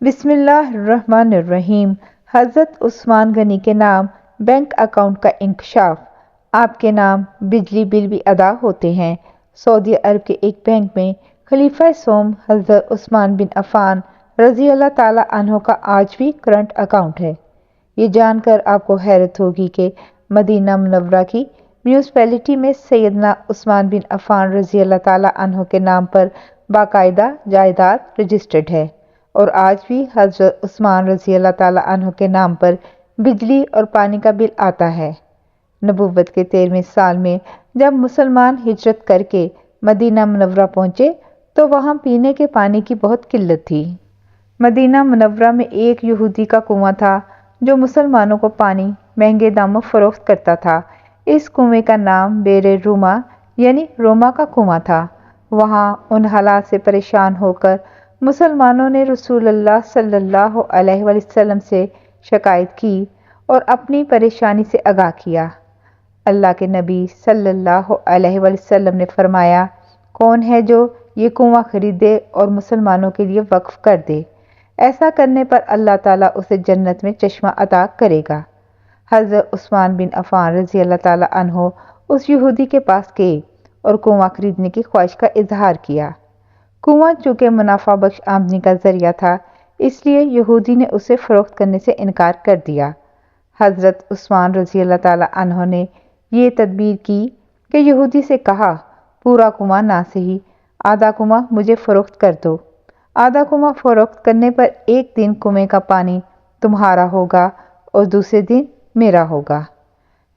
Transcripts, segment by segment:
بسم اللہ الرحمن الرحیم۔ حضرت عثمان غنی کے نام بینک اکاؤنٹ کا انکشاف۔ آپ کے نام بجلی بل بھی ادا ہوتے ہیں۔ سعودی عرب کے ایک بینک میں خلیفہ سوم حضرت عثمان بن عفان رضی اللہ تعالیٰ عنہ کا آج بھی کرنٹ اکاؤنٹ ہے۔ یہ جان کر آپ کو حیرت ہوگی کہ مدینہ منورہ کی میونسپلٹی میں سیدنا عثمان بن عفان رضی اللہ تعالیٰ عنہ کے نام پر باقاعدہ جائیداد رجسٹرڈ ہے، اور آج بھی حضرت عثمان رضی اللہ تعالیٰ عنہ کے نام پر بجلی اور پانی کا بل آتا ہے۔ نبوت کے 13ویں سال میں جب مسلمان ہجرت کر کے مدینہ منورہ پہنچے تو وہاں پینے کے پانی کی بہت قلت تھی۔ مدینہ منورہ میں ایک یہودی کا کنواں تھا جو مسلمانوں کو پانی مہنگے داموں فروخت کرتا تھا۔ اس کنویں کا نام بئر روما یعنی روما کا کنواں تھا۔ وہاں ان حالات سے پریشان ہو کر مسلمانوں نے رسول اللہ صلی اللہ علیہ وسلم سے شکایت کی اور اپنی پریشانی سے آگاہ کیا۔ اللہ کے نبی صلی اللہ علیہ وسلم نے فرمایا، کون ہے جو یہ کنواں خریدے اور مسلمانوں کے لیے وقف کر دے؟ ایسا کرنے پر اللہ تعالیٰ اسے جنت میں چشمہ عطا کرے گا۔ حضرت عثمان بن عفان رضی اللہ تعالیٰ عنہ اس یہودی کے پاس گئے اور کنواں خریدنے کی خواہش کا اظہار کیا۔ کنواں چونکہ منافع بخش آمدنی کا ذریعہ تھا، اس لیے یہودی نے اسے فروخت کرنے سے انکار کر دیا۔ حضرت عثمان رضی اللہ تعالیٰ عنہ نے یہ تدبیر کی کہ یہودی سے کہا، پورا کنواں نہ صحیح، آدھا کنواں مجھے فروخت کر دو۔ آدھا کنواں فروخت کرنے پر ایک دن کنویں کا پانی تمہارا ہوگا اور دوسرے دن میرا ہوگا۔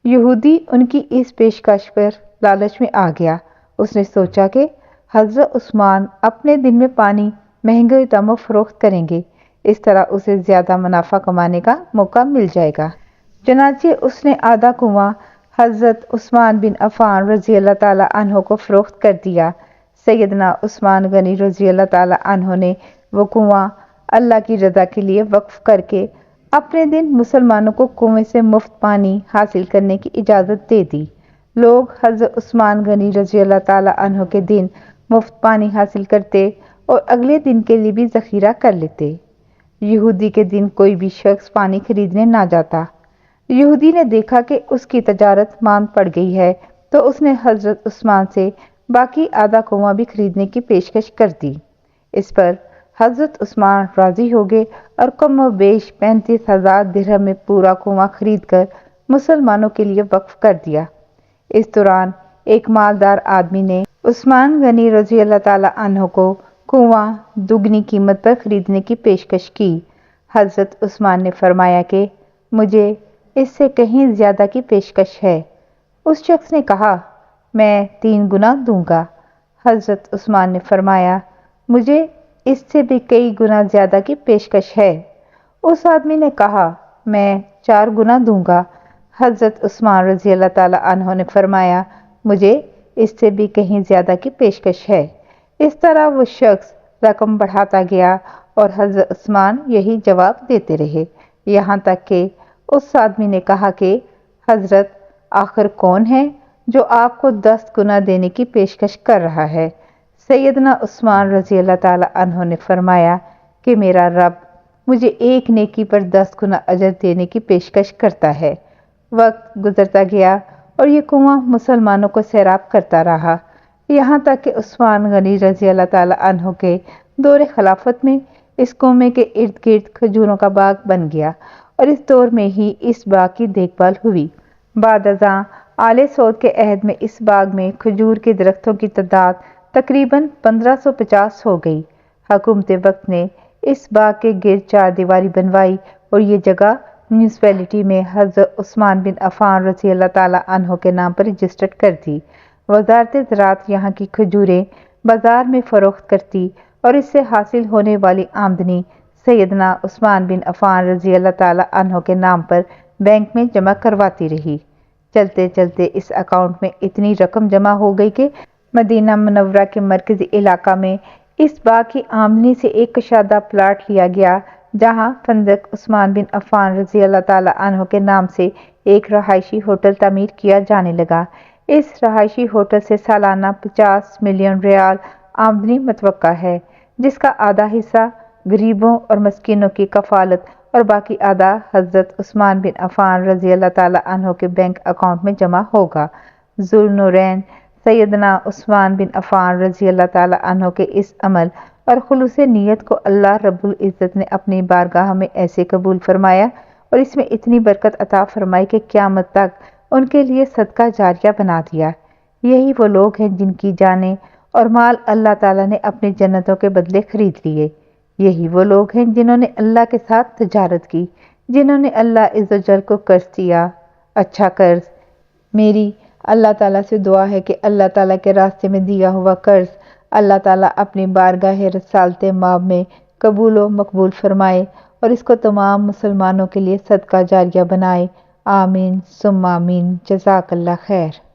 یہودی ان کی اس پیشکش پر لالچ میں آ گیا۔ اس نے سوچا کہ حضرت عثمان اپنے دن میں پانی مہنگے داموں فروخت کریں گے، اس طرح اسے زیادہ منافع کمانے کا موقع مل جائے گا۔ چنانچہ اس نے آدھا کنواں حضرت عثمان بن عفان رضی اللہ تعالیٰ عنہ کو فروخت کر دیا۔ سیدنا عثمان غنی رضی اللہ تعالیٰ عنہ نے وہ کنواں اللہ کی رضا کے لیے وقف کر کے اپنے دن مسلمانوں کو کنویں سے مفت پانی حاصل کرنے کی اجازت دے دی۔ لوگ حضرت عثمان غنی رضی اللہ تعالیٰ عنہ کے دن مفت پانی حاصل کرتے اور اگلے دن کے لیے بھی ذخیرہ کر لیتے۔ یہودی کے دن کوئی بھی شخص پانی خریدنے نہ جاتا۔ یہودی نے دیکھا کہ اس کی تجارت ماند پڑ گئی ہے تو اس نے حضرت عثمان سے باقی آدھا کنواں بھی خریدنے کی پیشکش کر دی۔ اس پر حضرت عثمان راضی ہو گئے اور کم و بیش 35,000 درہم میں پورا کنواں خرید کر مسلمانوں کے لیے وقف کر دیا۔ اس دوران ایک مالدار آدمی نے عثمان غنی رضی اللہ تعالیٰ عنہ کو کنواں دگنی قیمت پر خریدنے کی پیشکش کی۔ حضرت عثمان نے فرمایا کہ مجھے اس سے کہیں زیادہ کی پیشکش ہے۔ اس شخص نے کہا، میں 3 گنا دوں گا۔ حضرت عثمان نے فرمایا، مجھے اس سے بھی کئی گنا زیادہ کی پیشکش ہے۔ اس آدمی نے کہا، میں 4 گنا دوں گا۔ حضرت عثمان رضی اللہ تعالیٰ عنہ نے فرمایا، مجھے اس سے بھی کہیں زیادہ کی پیشکش ہے۔ اس طرح وہ شخص رقم بڑھاتا گیا اور حضرت عثمان یہی جواب دیتے رہے، یہاں تک کہ اس آدمی نے کہا کہ حضرت آخر کون ہے جو آپ کو 10 گنا دینے کی پیشکش کر رہا ہے؟ سیدنا عثمان رضی اللہ تعالیٰ عنہ نے فرمایا کہ میرا رب مجھے ایک نیکی پر 10 گنا اجر دینے کی پیشکش کرتا ہے۔ وقت گزرتا گیا اور یہ کنواں مسلمانوں کو سیراب کرتا رہا، یہاں تک کہ عثمان غنی رضی اللہ تعالیٰ عنہ کے دور خلافت میں اس کنویں کے ارد گرد کھجوروں کا باغ بن گیا، اور اس دور میں ہی اس باغ کی دیکھ بھال ہوئی۔ بعد ازاں آل سعود کے عہد میں اس باغ میں کھجور کے درختوں کی تعداد تقریباً 1550 ہو گئی۔ حکومت وقت نے اس باغ کے گرد 4 دیواری بنوائی اور یہ جگہ میونسپلٹی میں حضرت عثمان بن عفان رضی اللہ تعالیٰ عنہ کے نام پر رجسٹرڈ کر دی۔ وزارت زراعت یہاں کی کھجوریں بازار میں فروخت کرتی اور اس سے حاصل ہونے والی آمدنی سیدنا عثمان بن عفان رضی اللہ تعالیٰ عنہ کے نام پر بینک میں جمع کرواتی رہی۔ چلتے چلتے اس اکاؤنٹ میں اتنی رقم جمع ہو گئی کہ مدینہ منورہ کے مرکزی علاقہ میں اس باغ کی آمدنی سے ایک کشادہ پلاٹ لیا گیا، جہاں فندق عثمان بن عفان رضی اللہ تعالیٰ عنہ کے نام سے ایک رہائشی ہوٹل تعمیر کیا جانے لگا۔ اس رہائشی ہوٹل سے سالانہ 50 ملین ریال آمدنی متوقع ہے، جس کا آدھا حصہ غریبوں اور مسکینوں کی کفالت اور باقی ادا حضرت عثمان بن عفان رضی اللہ تعالیٰ عنہ کے بینک اکاؤنٹ میں جمع ہوگا۔ ذوالنورین سیدنا عثمان بن عفان رضی اللہ تعالیٰ عنہ کے اس عمل اور خلوص نیت کو اللہ رب العزت نے اپنی بارگاہ میں ایسے قبول فرمایا اور اس میں اتنی برکت عطا فرمائی کہ قیامت تک ان کے لیے صدقہ جاریہ بنا دیا۔ یہی وہ لوگ ہیں جن کی جانیں اور مال اللہ تعالیٰ نے اپنی جنتوں کے بدلے خرید لیے۔ یہی وہ لوگ ہیں جنہوں نے اللہ کے ساتھ تجارت کی، جنہوں نے اللہ عز و جل کو قرض دیا، اچھا قرض۔ میری اللہ تعالیٰ سے دعا ہے کہ اللہ تعالیٰ کے راستے میں دیا ہوا قرض اللہ تعالیٰ اپنی بارگاہ رسالت مآب میں قبول و مقبول فرمائے اور اس کو تمام مسلمانوں کے لیے صدقہ جاریہ بنائے۔ آمین ثم آمین۔ جزاک اللہ خیر۔